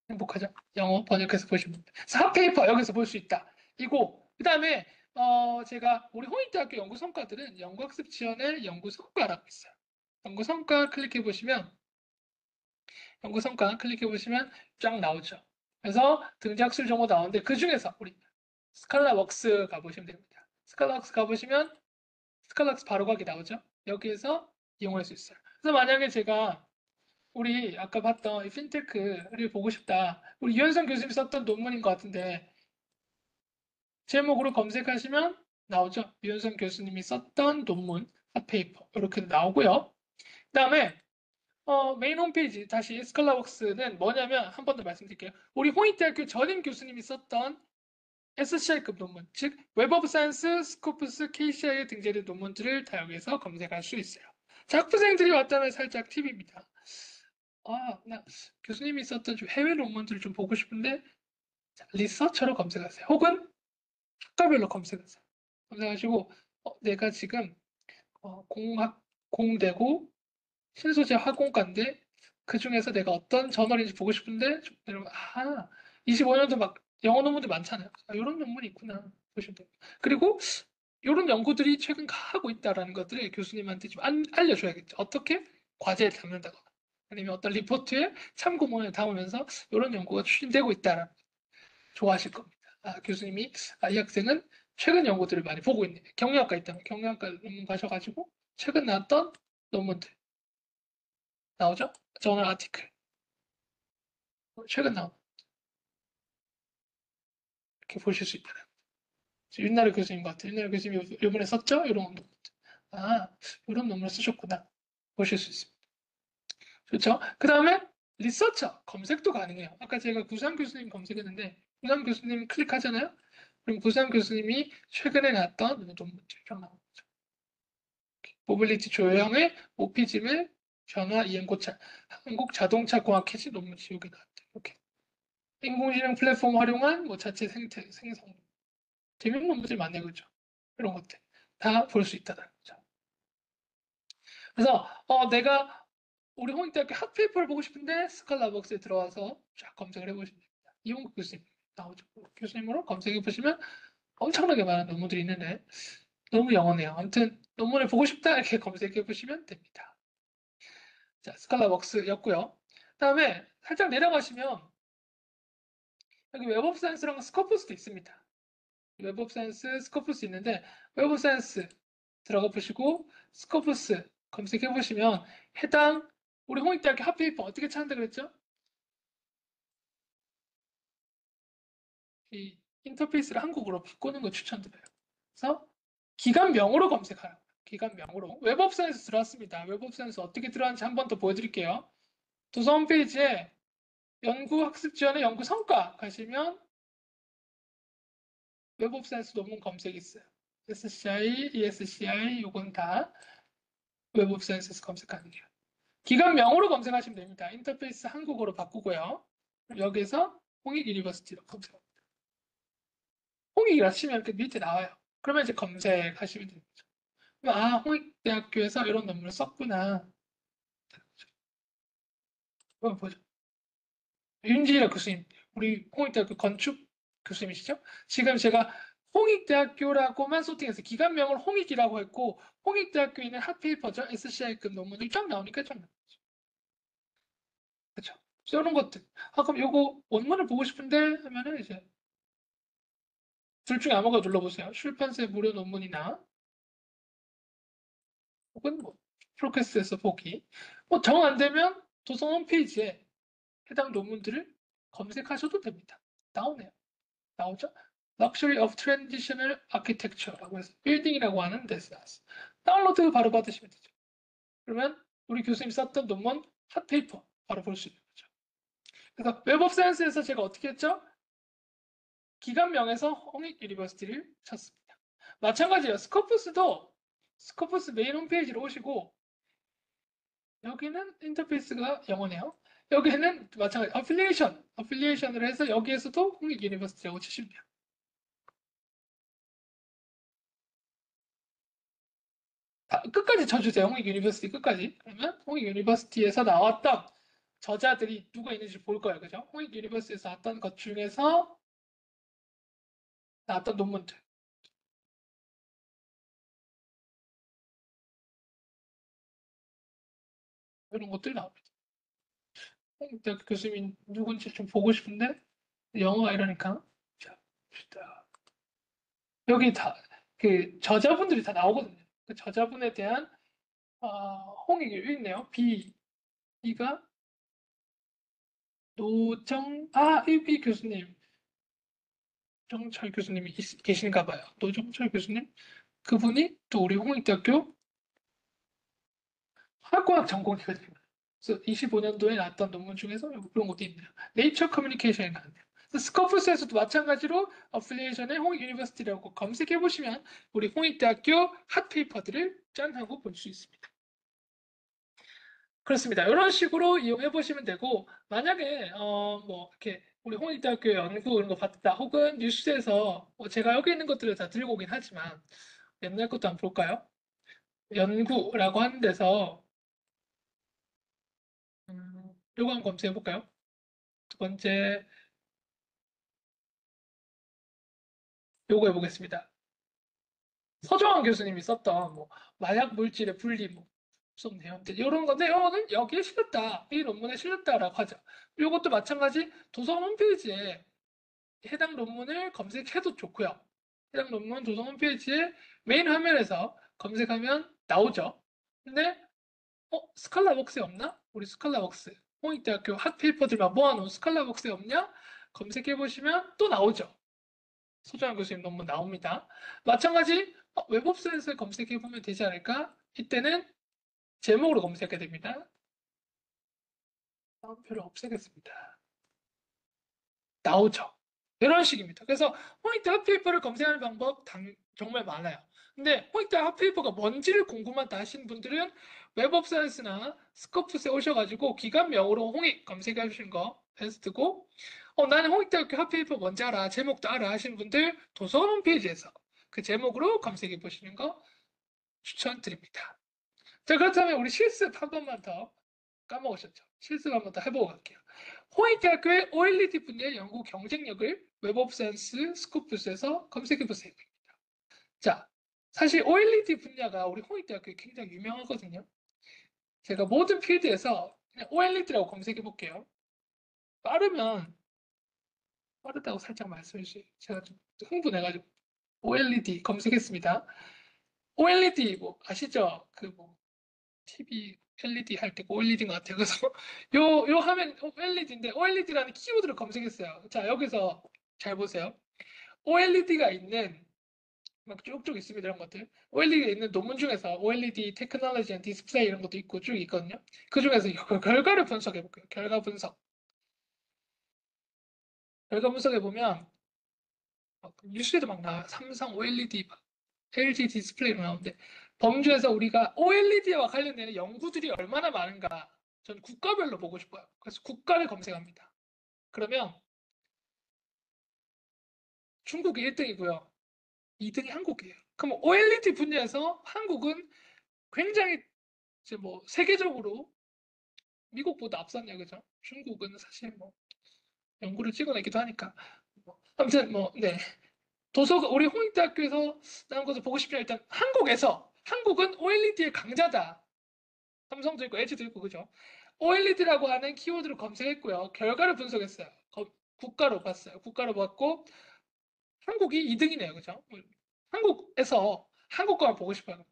행복하죠? 영어 번역해서 보시면 됩니다. 핫페이퍼 여기서 볼 수 있다. 이거 그 다음에 제가 우리 홍익대학교 연구 성과들은 연구학습 지원의 연구 성과라고 있어요. 연구 성과 클릭해 보시면 연구 성과 클릭해 보시면 쫙 나오죠. 그래서 등장학술 정보 나오는데 그 중에서 우리 스칼라웍스 가보시면 됩니다. 스칼라웍스 가보시면 스칼라웍스 바로 가기 나오죠. 여기에서 이용할 수 있어요. 그래서 만약에 제가 우리 아까 봤던 이 핀테크를 보고 싶다. 우리 유현성 교수님이 썼던 논문인 것 같은데 제목으로 검색하시면 나오죠. 유현성 교수님이 썼던 논문, 핫페이퍼 이렇게 나오고요. 그다음에 메인 홈페이지 다시 스칼라웍스는 뭐냐면 한 번 더 말씀드릴게요. 우리 홍익대학교 전임 교수님이 썼던 SCI급 논문, 즉 웹 오브 사이언스, 스코프스, KCI에 등재된 논문들을 다 여기서 검색할 수 있어요. 자, 학부생들이 왔다면 살짝 팁입니다. 나 교수님이 썼던 좀 해외 논문들을 좀 보고 싶은데 자, 리서처로 검색하세요. 혹은 학과별로 검색하세요. 검색하시고 내가 지금 공대고 신소재 화공과인데 그 중에서 내가 어떤 저널인지 보고 싶은데 여러분 25년도 막 영어 논문들 많잖아요. 이런 논문이 있구나 보시면 돼요. 그리고 이런 연구들이 최근 하고 있다라는 것들을 교수님한테 좀 알려줘야겠죠. 어떻게 과제에 담는다거나 아니면 어떤 리포트에 참고문을 담으면서 이런 연구가 추진되고 있다라는 좋아하실 겁니다. 교수님이 이 학생은 최근 연구들을 많이 보고 있네. 경영학과 있다면 경영학과 논문 가셔가지고 최근 나왔던 논문들 나오죠? 저널 아티클 최근 나온 이렇게 보실 수 있다. 윤나래 교수님 같아요. 윤나래 교수님이 이번에 썼죠? 이런 논문. 아, 이런 논문을 쓰셨구나. 보실 수 있습니다. 좋죠? 그 다음에 리서처 검색도 가능해요. 아까 제가 구상 교수님 검색했는데 구상 교수님 클릭하잖아요. 그럼 구상 교수님이 최근에 나왔던 논문들 쭉 나옵니다. 모빌리티 조형의 오피즘의 변화 이행고찰 한국 자동차 공학 캐치 논문이 여기 나왔대요. 이렇게 인공지능 플랫폼 활용한 자체 생성 재밌는 논문들 많네요, 그죠? 이런 것들 다 볼 수 있다는 거죠. 그래서 내가 우리 홍익대학교 핫페이퍼를 보고 싶은데 스칼라벅스에 들어와서 쫙 검색을 해보시면 됩니다. 이용국 교수님 나오죠. 교수님으로 검색해 보시면 엄청나게 많은 논문들이 있는데 너무 영어네요. 아무튼 논문을 보고 싶다 이렇게 검색해 보시면 됩니다. 자, 스칼라벅스였고요. 그다음에 살짝 내려가시면 여기 웹 오브 사이언스랑 스코프스도 있습니다. 웹 오브 사이언스, 스코프스 있는데 웹 오브 사이언스 들어가 보시고 스코프스 검색해 보시면 해당 우리 홍익대학교 핫페이퍼 어떻게 찾는다 그랬죠? 이 인터페이스를 한국어로 바꾸는 거 추천드려요. 그래서 기관명으로 검색하라고. 기관명으로. 웹 오브 사이언스 들어왔습니다. 웹 오브 사이언스 어떻게 들어왔는지 한 번 더 보여드릴게요. 도서 홈페이지에 연구 학습 지원의 연구 성과 가시면 웹 오브 사이언스 논문 검색이 있어요. SCI, ESCI 요건 다 웹 오브 사이언스에서 검색 가능해요. 기관명으로 검색하시면 됩니다. 인터페이스 한국어로 바꾸고요. 여기서 홍익 유니버시티로 검색합니다. 홍익이라 치면 그 밑에 나와요. 그러면 이제 검색하시면 됩니다. 홍익대학교에서 이런 논문을 썼구나. 한번 보죠. 윤지라 교수님, 우리 홍익대학교 건축 교수님이시죠? 지금 제가 홍익대학교라고만 소팅해서 기관명을 홍익이라고 했고 홍익대학교에 있는 핫페이퍼죠. SCI급 논문이 쫙 나오니까 쫙 나오죠. 그렇죠? 이런 것들. 그럼 요거 원문을 보고 싶은데 하면은 이제 둘 중에 아무거나 눌러보세요. 출판사의 무료 논문이나 혹은 프로캐스트에서 보기. 정 안 되면 도서 홈페이지에 해당 논문들을 검색하셔도 됩니다. 나오네요. 나오죠? Luxury of Transitional Architecture라고 해서 빌딩이라고 하는 데서 나왔어요. 다운로드 바로 받으시면 되죠. 그러면 우리 교수님 썼던 논문 핫페이퍼 바로 볼 수 있는 거죠. 그래서 웹 오브 사이언스에서 제가 어떻게 했죠? 기관명에서 홍익 유니버시티를 찾습니다. 마찬가지예요. 스코프스도 스코프스 메인 홈페이지로 오시고 여기는 인터페이스가 영어네요. 여기는 마찬가지 어필리에이션을 해서 여기에서도 홍익 유니버시티라고 치시면 돼요. 끝까지 쳐주세요. 홍익 유니버시티 끝까지. 그러면 홍익 유니버시티에서 나왔던 저자들이 누가 있는지 볼 거예요. 그죠? 홍익 유니버시티에서 나왔던 것 중에서 나왔던 논문들. 이런 것들이 나옵니다. 홍익대학교 교수님 누군지 좀 보고 싶은데 영어가 이러니까 자, 봅시다. 여기 다 그 저자분들이 다 나오거든요. 그 저자분에 대한 홍익이 여기 있네요. B가 이 교수님, 정철 교수님이 계신가 봐요. 노정철 교수님? 그분이 또 우리 홍익대학교 화학과학 전공이거든요. 그래서 25년도에 나왔던 논문 중에서 이런 것도 있네요. 네이처 커뮤니케이션이 나왔네요. 스코프스에서도 마찬가지로 어플리에이션의 홍익 유니버시티라고 검색해 보시면 우리 홍익대학교 핫페이퍼들을 짠 하고 볼 수 있습니다. 그렇습니다. 이런 식으로 이용해 보시면 되고 만약에 뭐 이렇게 우리 홍익대학교 연구 이런 거 봤다 혹은 뉴스에서 제가 여기 있는 것들을 다 들고 오긴 하지만 옛날 것도 한번 볼까요? 연구라고 하는 데서 요거 한번 검색해 볼까요? 두 번째 요거 해보겠습니다. 서정환 교수님이 썼던 뭐 마약 물질의 분리 뭐 좀 내용들 이런 건데 이거는 여기에 실렸다 이 논문에 실렸다라고 하죠. 이것도 마찬가지 도서 홈페이지에 해당 논문을 검색해도 좋고요. 해당 논문 도서 홈페이지에 메인 화면에서 검색하면 나오죠. 근데 스칼라웍스에 없나? 우리 스칼라웍스 홍익대학교 핫페이퍼들만 모아놓은 스칼라웍스에 없냐? 검색해 보시면 또 나오죠. 소정환 교수님 논문 나옵니다. 마찬가지 웹옵사이트에 검색해 보면 되지 않을까? 이때는 제목으로 검색해야 됩니다. 다운표를 없애겠습니다. 나오죠. 이런 식입니다. 그래서 호이트 핫페이퍼를 검색하는 방법 정말 많아요. 근데 호이트 핫페이퍼가 뭔지를 궁금하다 하시는 분들은 웹옵사이트나 스코프스에 오셔가지고 기관명으로 홍익 검색해 주신 거 베스트고 나는 홍익대학교 핫페이퍼 뭔지 알아 제목도 알아 하시는 분들 도서관 홈페이지에서 그 제목으로 검색해 보시는 거 추천드립니다. 자 그렇다면 우리 실습 한 번만 더 까먹으셨죠? 실습 한 번 더 해보고 갈게요. 호익대학교의 OLED 분야의 연구 경쟁력을 웹 오브 사이언스 스코프스에서 검색해보세요. 자, 사실 OLED 분야가 우리 호익대학교에 굉장히 유명하거든요. 제가 모든 필드에서 그냥 OLED라고 검색해볼게요. 빠르다고 살짝 말씀해주세요. 제가 좀 흥분해가지고 OLED 검색했습니다. OLED 뭐 아시죠? 그 뭐 TV LED 할 때 OLED인 것 같아요. 그래서 요 화면 OLED인데 OLED라는 키워드를 검색했어요. 자 여기서 잘 보세요. OLED가 있는 막 쭉쭉 있습니다. 이런 것들. OLED가 있는 논문 중에서 OLED 테크놀로지 앤 디스플레이 이런 것도 있고 쭉 있거든요. 그 중에서 결과를 분석해 볼게요. 결과 분석. 결과 분석해 보면 뉴스에도 막 나와요. 삼성 OLED 막 LG 디스플레이로 나오는데 범주에서 우리가 OLED와 관련되는 연구들이 얼마나 많은가 전 국가별로 보고 싶어요. 그래서 국가를 검색합니다. 그러면 중국이 1등이고요. 2등이 한국이에요. 그럼 OLED 분야에서 한국은 굉장히 이제 뭐 세계적으로 미국보다 앞섰냐 그죠? 중국은 사실 뭐 연구를 찍어내기도 하니까 아무튼 뭐 네. 도서가 우리 홍익대학교에서 나온 것을 보고 싶으면 일단 한국은 OLED의 강자다. 삼성도 있고 LG도 있고 그죠? OLED라고 하는 키워드를 검색했고요. 결과를 분석했어요. 국가로 봤어요. 국가로 봤고 한국이 2등이네요. 그죠? 한국 거만 보고 싶어요.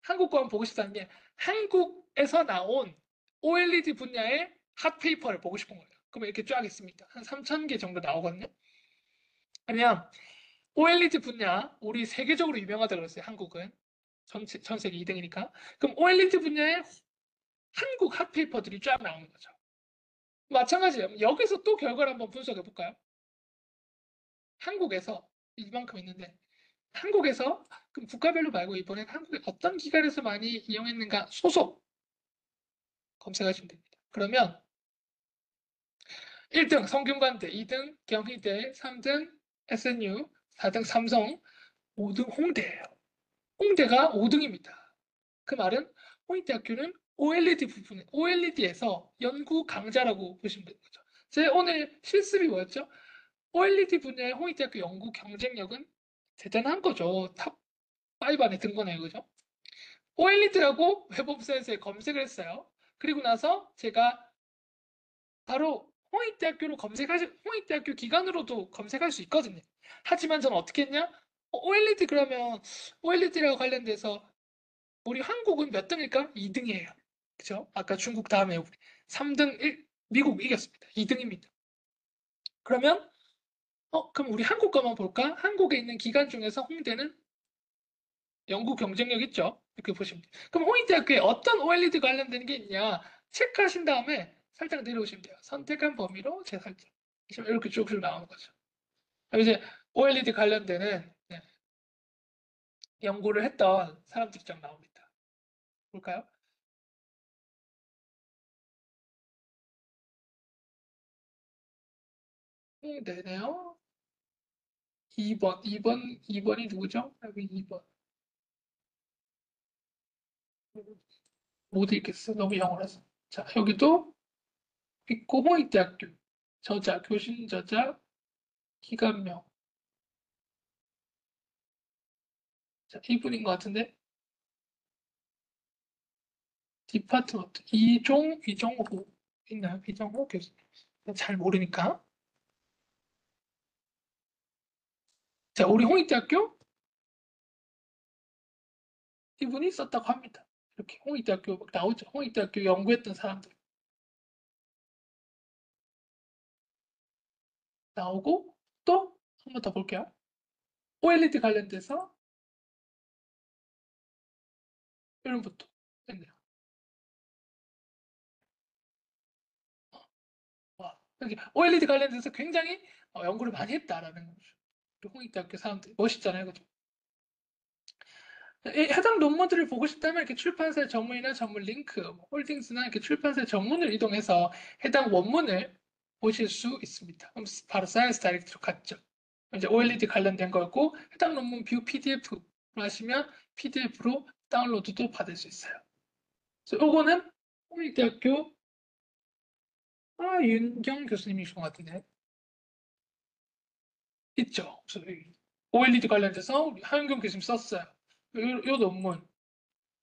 한국 거만 보고 싶다는 게 한국에서 나온 OLED 분야의 핫페이퍼를 보고 싶은 거예요. 그러면 이렇게 쫙 있습니다. 한 3,000개 정도 나오거든요. 아니면 OLED 분야 우리 세계적으로 유명하다고 그랬어요. 한국은 전 세계 2등이니까. 그럼 OLED 분야의 한국 핫페이퍼들이 쫙 나오는 거죠. 마찬가지예요. 여기서 또 결과를 한번 분석해 볼까요? 한국에서 이만큼 있는데 한국에서 그럼 국가별로 말고 이번엔 한국의 어떤 기관에서 많이 이용했는가 소속 검색하시면 됩니다. 그러면 1등 성균관대, 2등 경희대, 3등 SNU, 4등 삼성, 5등 홍대예요. 홍대가 5등입니다. 그 말은 홍익대학교는 OLED 부분에 OLED에서 연구 강자라고 보시면 되는 거죠. 제 오늘 실습이 뭐였죠? OLED 분야의 홍익대학교 연구 경쟁력은 대단한 거죠. 탑 5 안에 든 거네요. 그죠? OLED라고 웹옵사이트에 검색을 했어요. 그리고 나서 제가 바로 홍익대학교 기관으로도 검색할 수 있거든요. 하지만 저는 어떻게 했냐? OLED 그러면 OLED라고 관련돼서 우리 한국은 몇 등일까? 2등이에요. 그죠? 아까 중국 다음에 우리 3등 미국 이겼습니다. 2등입니다. 그러면 그럼 우리 한국 거만 볼까? 한국에 있는 기관 중에서 홍대는 연구 경쟁력 있죠? 이렇게 보시면 돼요. 그럼 홍익대학교에 어떤 OLED 관련된 게 있냐? 체크하신 다음에 살짝 내려오시면 돼요. 선택한 범위로 재설정. 이렇게 쭉쭉 나오는 거죠. 그럼 이제 OLED 관련되는 연구를 했던 사람들이 좀 나옵니다. 볼까요? 네네요. 2번이 누구죠? 여기 2번. 못 읽겠어. 너무 영어라서. 자, 여기도 있고, 홍익대학교. 저자, 교신 저자, 기관명. 자, 이분인 것 같은데, 디파트먼트. 이종호. 있나요? 이종호 교수님. 잘 모르니까. 자, 우리 홍익대학교 이분이 썼다고 합니다. 이렇게 홍익대학교 막 나오죠. 홍익대학교 연구했던 사람들 나오고, 또 한 번 더 볼게요. OLED 관련돼서 이런 것도 있네요. 와, 여기 OLED 관련돼서 굉장히 연구를 많이 했다라는 거죠. 홍익대학교 사람들 멋있잖아요, 그죠? 해당 논문들을 보고 싶다면 이렇게 출판사의 전문이나 전문 링크, 뭐 홀딩스나 이렇게 출판사의 전문을 이동해서 해당 원문을 보실 수 있습니다. 그럼 바로 사이언스 다이렉트로 갔죠. 이제 OLED 관련된 거고 해당 논문 뷰 PDF로 하시면 PDF로 다운로드도 받을 수 있어요. 그래서 요거는 홍익대학교 윤경 교수님이신 것 같은데 있죠. 그래서 OLED 관련돼서 우리 하윤경 교수님 썼어요. 요 논문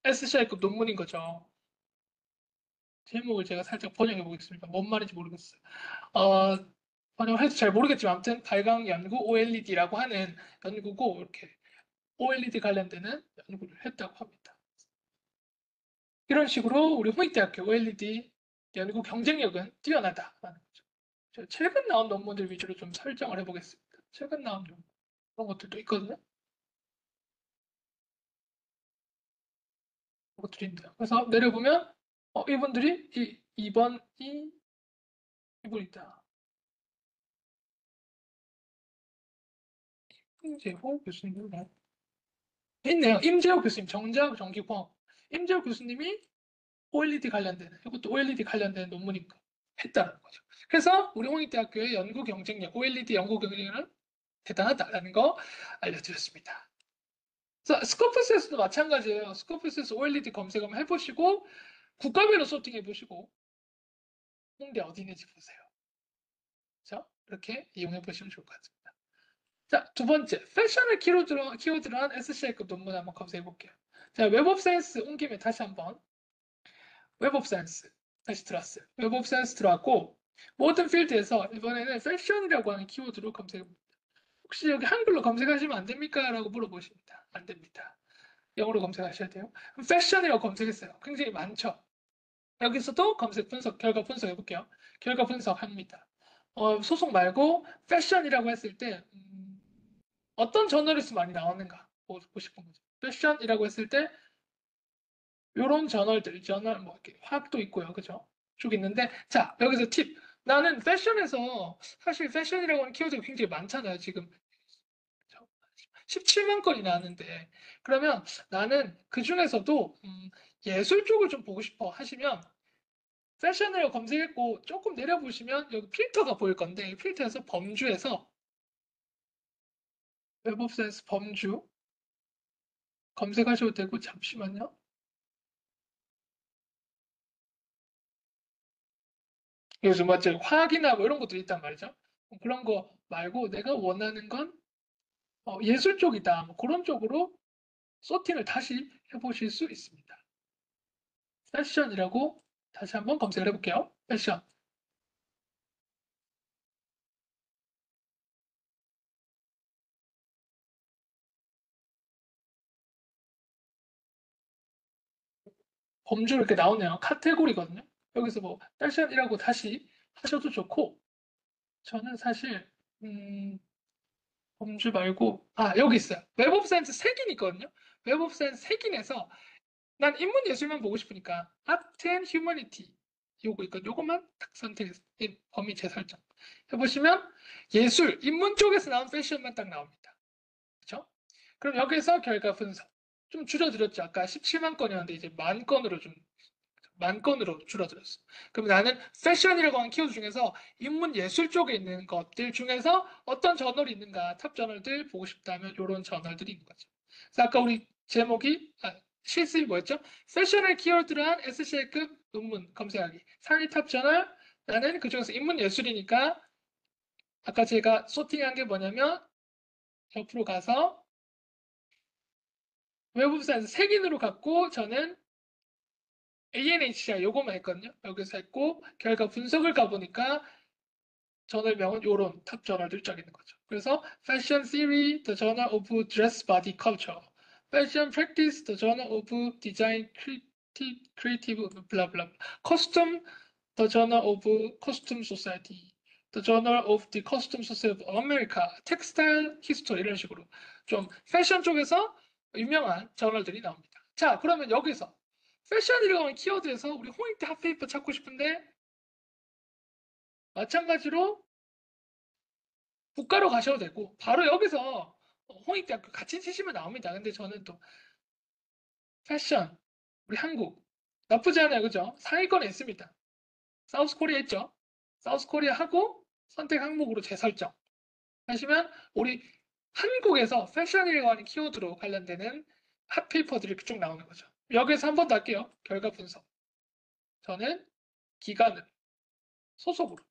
SCI급 논문인 거죠. 제목을 제가 살짝 번역해 보겠습니다. 뭔 말인지 모르겠어요. 어, 번역을 해도 잘 모르겠지만 아무튼 발광 연구 OLED라고 하는 연구고 이렇게 OLED 관련되는 연구를 했다고 합니다. 이런 식으로 우리 홍익대학교 OLED 연구 경쟁력은 뛰어나다라는 거죠. 최근 나온 논문들 위주로 좀 설정을 해보겠습니다. 최근 나온 논문 그런 것들도 있거든요. 그런 것들이 있네요. 그래서 내려보면 이분들이 이번이 이분이다. 임재호 교수님이네. 있네요. 임재호 교수님, 정자학 전기공학. 임재호 교수님이 OLED 관련되는, 이것도 OLED 관련된 논문이니까 했다는 거죠. 그래서 우리 홍익대학교의 연구 경쟁력, OLED 연구 경쟁력은 대단하다라는 거 알려드렸습니다. 그래서 스코프스에서도 마찬가지예요. 스코프스에서 OLED 검색 한번 해보시고 국가별로 소팅 해보시고 홍대 어디 있는지 보세요. 그렇죠? 이렇게 이용해 보시면 좋을 것 같습니다. 자, 두 번째, 패션을 키워드로 한 SCI급 논문 한번 검색해 볼게요. 자, 웹 오브 사이언스 온 김에 다시 한번 웹 오브 사이언스 다시 들어왔어요. 웹 오브 사이언스 들어왔고 모든 필드에서 이번에는 패션이라고 하는 키워드로 검색해 봅니다. 혹시 여기 한글로 검색하시면 안 됩니까? 라고 물어보십니다. 안 됩니다. 영어로 검색하셔야 돼요. 그럼 패션이라고 검색했어요. 굉장히 많죠. 여기서도 검색 분석, 결과 분석해 볼게요. 결과 분석합니다. 소속 말고 패션이라고 했을 때 어떤 저널에서 많이 나오는가 보고 싶은 거죠. 패션이라고 했을 때 이런 저널 뭐 이렇게 화학도 있고요, 그죠? 쭉 있는데 자 여기서 팁. 나는 패션에서 사실 패션이라고 하는 키워드가 굉장히 많잖아요. 지금 17만 건이 나왔는데 그러면 나는 그 중에서도 예술 쪽을 좀 보고 싶어 하시면 패션을 검색했고 조금 내려보시면 여기 필터가 보일 건데 필터에서 범주에서 웹오브 사이언스 범주 검색하셔도 되고 잠시만요. 요즘 맞죠? 화학이나 뭐 이런 것들이 있단 말이죠. 그런 거 말고 내가 원하는 건 예술 쪽이다. 뭐 그런 쪽으로 소팅을 다시 해보실 수 있습니다. 패션이라고 다시 한번 검색을 해볼게요. 패션. 범주로 이렇게 나오네요. 카테고리거든요. 여기서 뭐 패션이라고 다시 하셔도 좋고 저는 사실 음, 범주 말고 여기 있어요. 웹 오브 사이언스 색인 있거든요. 웹 오브 사이언스 색인에서 난 인문 예술만 보고 싶으니까 아트 앤 휴머니티 요거 있거든요. 요거만 딱 선택해서 범위 재설정. 해보시면 예술, 인문 쪽에서 나온 패션만 딱 나옵니다. 그렇죠? 그럼 여기서 결과 분석. 좀 줄여드렸죠. 아까 17만 건이었는데 이제 만 건으로 줄어들었어. 그럼 나는 패션이라고 하는 키워드 중에서 인문 예술 쪽에 있는 것들 중에서 어떤 저널이 있는가, 탑 저널들 보고 싶다면 이런 저널들이 있는 거죠. 그래서 아까 우리 제목이, 실습이 뭐였죠? 패션을 키워드로 한 SCI급 논문 검색하기. 상위 탑 저널, 나는 그 중에서 인문 예술이니까 아까 제가 소팅한 게 뭐냐면 옆으로 가서 웹 사이언스 색인으로 갔고 저는 ANHR 요거만 했거든요. 여기서 했고 결과 분석을 가보니까 저널명은 요런 탑 저널들 쫙 있는 거죠. 그래서 Fashion Theory, The Journal of Dress Body Culture, Fashion Practice, The Journal of Design Creative, blah blah, Costume, The Journal of Costume Society, The Journal of the Costume Society of America, Textile History 이런 식으로 좀 패션 쪽에서 유명한 저널들이 나옵니다. 자, 그러면 여기서 패션이라고 하는 키워드에서 우리 홍익대 핫페이퍼 찾고 싶은데 마찬가지로 국가로 가셔도 되고 바로 여기서 홍익대학교 같이 치시면 나옵니다. 근데 저는 또 패션 우리 한국 나쁘지 않아요. 그죠? 상위권에 있습니다. 사우스 코리아 있죠? 사우스 코리아 하고 선택 항목으로 재설정 하시면 우리 한국에서 패션이라고 하는 키워드로 관련되는 핫페이퍼들이 쭉 나오는 거죠. 여기서 한 번 더 할게요. 결과 분석. 저는 기관을 소속으로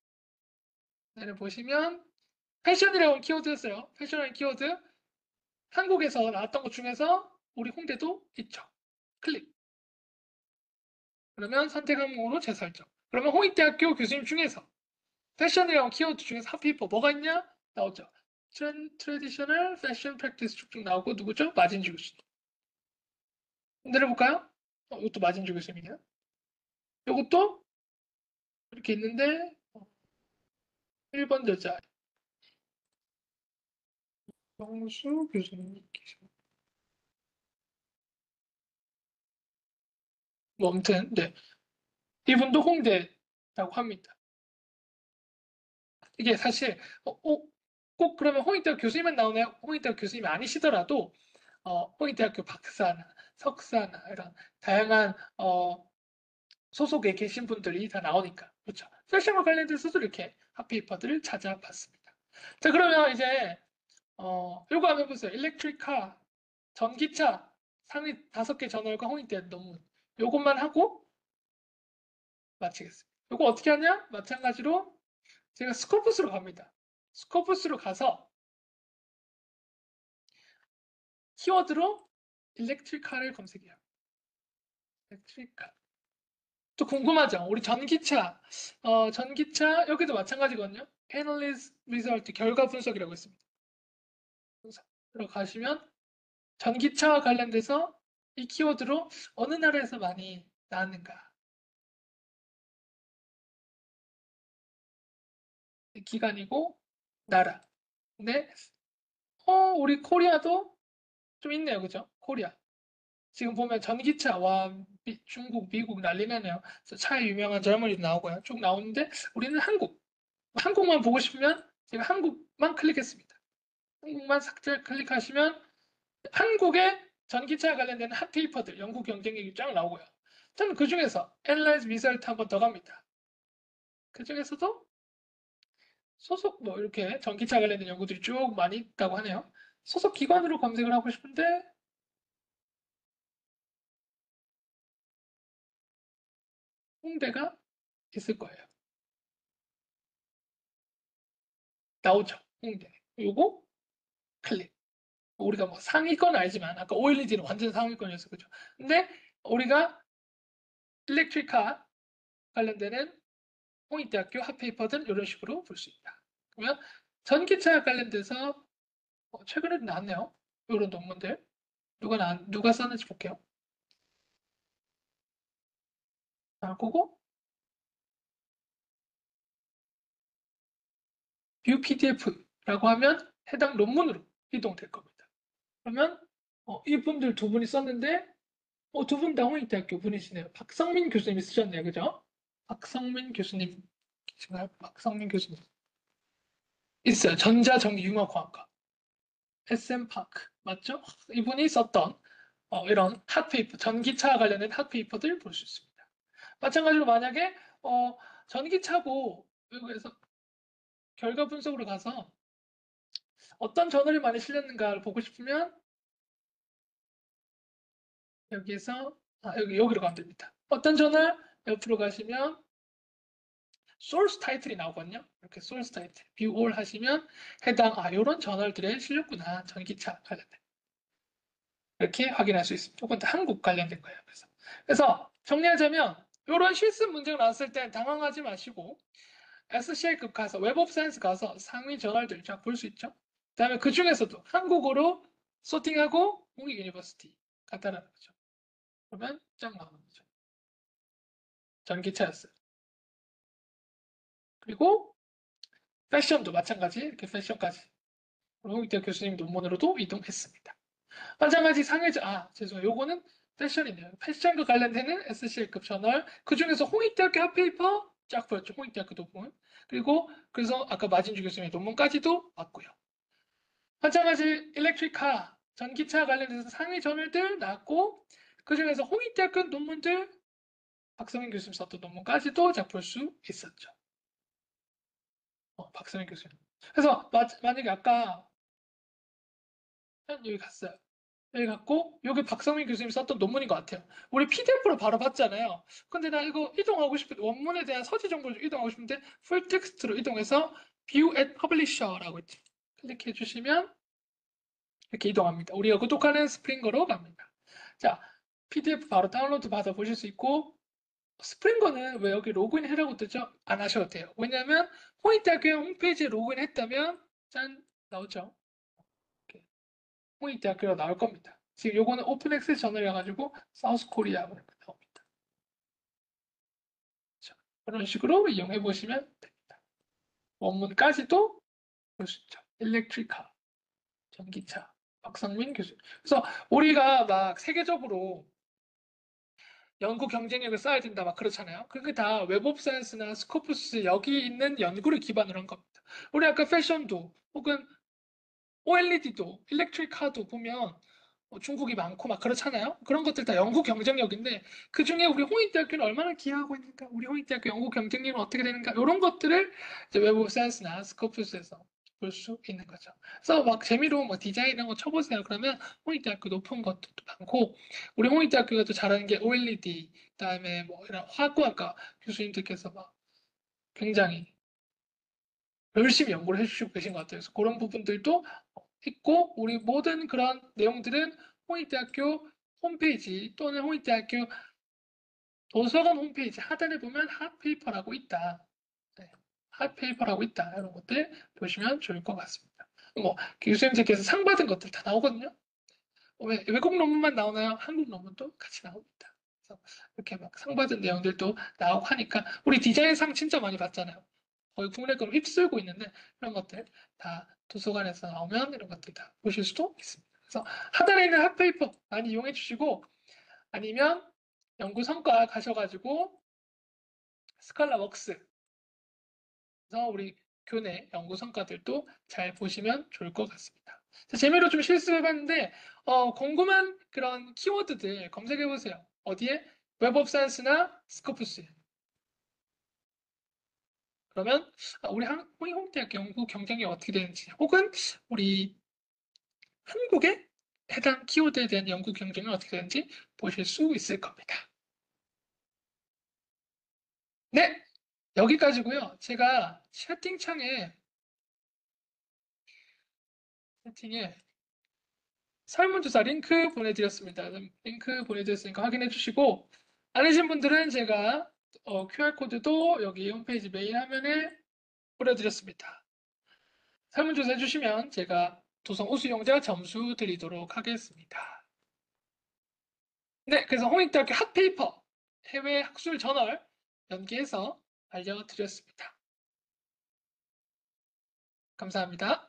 얘를 보시면 패션이라고 키워드였어요. 패션이라는 키워드 한국에서 나왔던 것 중에서 우리 홍대도 있죠. 클릭. 그러면 선택 항목으로 재설정. 그러면 홍익대학교 교수님 중에서 패션이라는 키워드 중에서 핫페이퍼 뭐가 있냐? 나오죠. 트레디셔널 패션 프랙티스 쭉쭉 나오고 누구죠? 마진주 교수님. 내려볼까요? 이것도 마진주 교수님이네요. 이것도 이렇게 있는데 1번 여자 영수 교수님 계십니다. 뭐 아무튼 네. 이분도 홍대라고 합니다. 이게 사실 꼭 그러면 홍익대학교 교수님만 나오나요? 홍익대학교 교수님이 아니시더라도 홍익대학교 박사나 석사나 이런 다양한 소속에 계신 분들이 다 나오니까 그렇죠. 패션과 관련돼서도 이렇게 핫페이퍼들을 찾아봤습니다. 자 그러면 이제 요거 한번 해보세요. 일렉트릭카 전기차 상위 5개 저널과 홍익대 논문 요것만 하고 마치겠습니다. 요거 어떻게 하냐? 마찬가지로 제가 스코프스로 갑니다. 스코프스로 가서 키워드로 일렉트릭카를 검색해요. 일렉트릭카. 또 궁금하죠? 우리 전기차, 전기차 여기도 마찬가지거든요. Analysis Result 결과 분석이라고 있습니다. 들어가시면 전기차와 관련돼서 이 키워드로 어느 나라에서 많이 나왔는가? 기간이고 나라. 근데 우리 코리아도 좀 있네요, 그죠? 코리아. 지금 보면 전기차, 와, 중국, 미국 난리 나네요. 그래서 차에 유명한 젊은이도 나오고요. 쭉 나오는데 우리는 한국. 한국만 보고 싶으면 제가 한국만 클릭했습니다. 한국만 삭제 클릭하시면 한국의 전기차에 관련된 핫페이퍼들, 연구 경쟁력이 쫙 나오고요. 저는 그 중에서 Analyze Result 한 번 더 갑니다. 그 중에서도 소속 뭐 이렇게 전기차 관련된 연구들이 쭉 많이 있다고 하네요. 소속 기관으로 검색을 하고 싶은데 홍대가 있을 거예요. 나오죠. 홍대. 요거 클릭. 우리가 뭐 상위권 알지만 아까 OLED는 완전 상위권이었어. 그죠? 근데 우리가 일렉트리카 관련되는 홍익대학교 핫페이퍼들 이런 식으로 볼 수 있다. 그러면 전기차 관련돼서 최근에도 나왔네요. 이런 논문들. 누가 썼는지 볼게요. 자, 그거 view PDF라고 하면 해당 논문으로 이동될 겁니다. 그러면 이분들 두 분이 썼는데 두 분 다 홍익대학교 분이시네요. 박성민 교수님이 쓰셨네요. 그죠? 박성민 교수님 계신가요? 박성민 교수님. 있어요. 전자전기융합공학과. SM 파크. 맞죠? 이분이 썼던 이런 핫페이퍼, 전기차 관련된 핫페이퍼들 볼 수 있습니다. 마찬가지로 만약에 어, 전기차고 외국에서 결과 분석으로 가서 어떤 저널이 많이 실렸는가를 보고 싶으면 여기에서 여기로 가면 됩니다. 어떤 저널 옆으로 가시면 소스 타이틀이 나오거든요. 이렇게 소스 타이틀 뷰 올 하시면 해당 이런 저널들에 실렸구나. 전기차 관련된 이렇게 확인할 수 있습니다. 이건 다 한국 관련된 거예요. 그래서 정리하자면 이런 실습 문제가 나왔을 때 당황하지 마시고 SCL급 가서 웹 오브 사이언스 가서 상위 저널들 쫙 볼 수 있죠. 그다음에 그 중에서도 한국어로 소팅하고 공익 유니버시티 간단한 거죠. 그러면 쫙 나오는 거죠. 전기차였어요. 그리고 패션도 마찬가지 이렇게 패션까지 홍익대 교수님 논문으로도 이동했습니다. 마찬가지 죄송해요. 요거는 패션이네요. 패션과 관련되는 SCL급 저널 그 중에서 홍익대학교 핫페이퍼 쫙 보였죠. 홍익대학교 논문 그리고 그래서 아까 마진주 교수님의 논문까지도 봤고요. 마찬가지 일렉트리카 전기차 관련해서 상위 저널들 나왔고 그 중에서 홍익대학교 논문들 박성민 교수님 썼던 논문까지도 쫙 볼 수 있었죠. 박성민 교수님. 그래서 만약에 아까 여기 갔어요. 여기 갔고 여기 박성민 교수님이 썼던 논문인 것 같아요. 우리 PDF로 바로 봤잖아요. 근데 나 이거 이동하고 싶은데 원문에 대한 서지 정보를 좀 이동하고 싶은데 풀 텍스트로 이동해서 View at Publisher라고 있죠. 클릭해 주시면 이렇게 이동합니다. 우리가 구독하는 스프링거로 갑니다. 자, PDF 바로 다운로드 받아 보실 수 있고 스프링거는 왜 여기 로그인 해라고 뜨죠? 안 하셔도 돼요. 왜냐면 홍익대학교 홈페이지에 로그인 했다면 짠 나오죠. 이렇게 홍익대학교가 나올 겁니다. 지금 요거는 오픈 액세스 저널이어가지고 사우스 코리아로 이렇게 나옵니다. 자, 그런 식으로 이용해 보시면 됩니다. 원문까지도 볼 수 있죠. 일렉트리카, 전기차, 박상민 교수. 그래서 우리가 막 세계적으로 연구 경쟁력을 쌓아야 된다 막 그렇잖아요. 그게 다 웹 오브 사이언스나 스코프스 여기 있는 연구를 기반으로 한 겁니다. 우리 아까 패션도 혹은 OLED도 일렉트릭카도 보면 중국이 많고 막 그렇잖아요. 그런 것들 다 연구 경쟁력인데 그 중에 우리 홍익대학교는 얼마나 기여하고 있는가, 우리 홍익대학교 연구 경쟁력은 어떻게 되는가 이런 것들을 이제 웹 오브 사이언스나 스코프스에서 볼 수 있는 거죠. 그래서 막 재미로 뭐 디자인 이런 거 쳐보세요. 그러면 홍익대학교 높은 것도 많고 우리 홍익대학교가 또 잘하는 게 OLED 그다음에 뭐 이런 화학과 교수님들께서 막 굉장히 열심히 연구를 해주시고 계신 것 같아요. 그래서 그런 부분들도 있고 우리 모든 그런 내용들은 홍익대학교 홈페이지 또는 홍익대학교 도서관 홈페이지 하단에 보면 핫페이퍼라고 있다. 네, 핫페이퍼라고 있다. 이런 것들 보시면 좋을 것 같습니다. 뭐 교수님들께서 상 받은 것들 다 나오거든요. 외국 논문만 나오나요? 한국 논문도 같이 나옵니다. 그래서 이렇게 막 상 받은 내용들도 나오고 하니까 우리 디자인 상 진짜 많이 받잖아요. 거의 국내권 휩쓸고 있는데 이런 것들 다 도서관에서 나오면 이런 것들 다 보실 수도 있습니다. 그래서 하단에 있는 핫페이퍼 많이 이용해 주시고 아니면 연구 성과 가셔가지고 스칼라웍스에서 우리 교내 연구 성과들도 잘 보시면 좋을 것 같습니다. 재미로 좀 실습해봤는데 궁금한 그런 키워드들 검색해보세요. 어디에? 웹 오브 사이언스나 스코프스에. 그러면 우리 홍익대학교 연구 경쟁력이 어떻게 되는지 혹은 우리 한국의 해당 키워드에 대한 연구 경쟁이 어떻게 되는지 보실 수 있을 겁니다. 네, 여기까지고요. 제가 채팅에 설문조사 링크 보내드렸습니다. 링크 보내드렸으니까 확인해 주시고 아니신 분들은 제가 QR코드도 여기 홈페이지 메인 화면에 뿌려드렸습니다. 설문조사 해주시면 제가 도성 우수용자 점수 드리도록 하겠습니다. 네, 그래서 홍익대학교 핫페이퍼 해외 학술 저널 연계해서 알려드렸습니다. 감사합니다.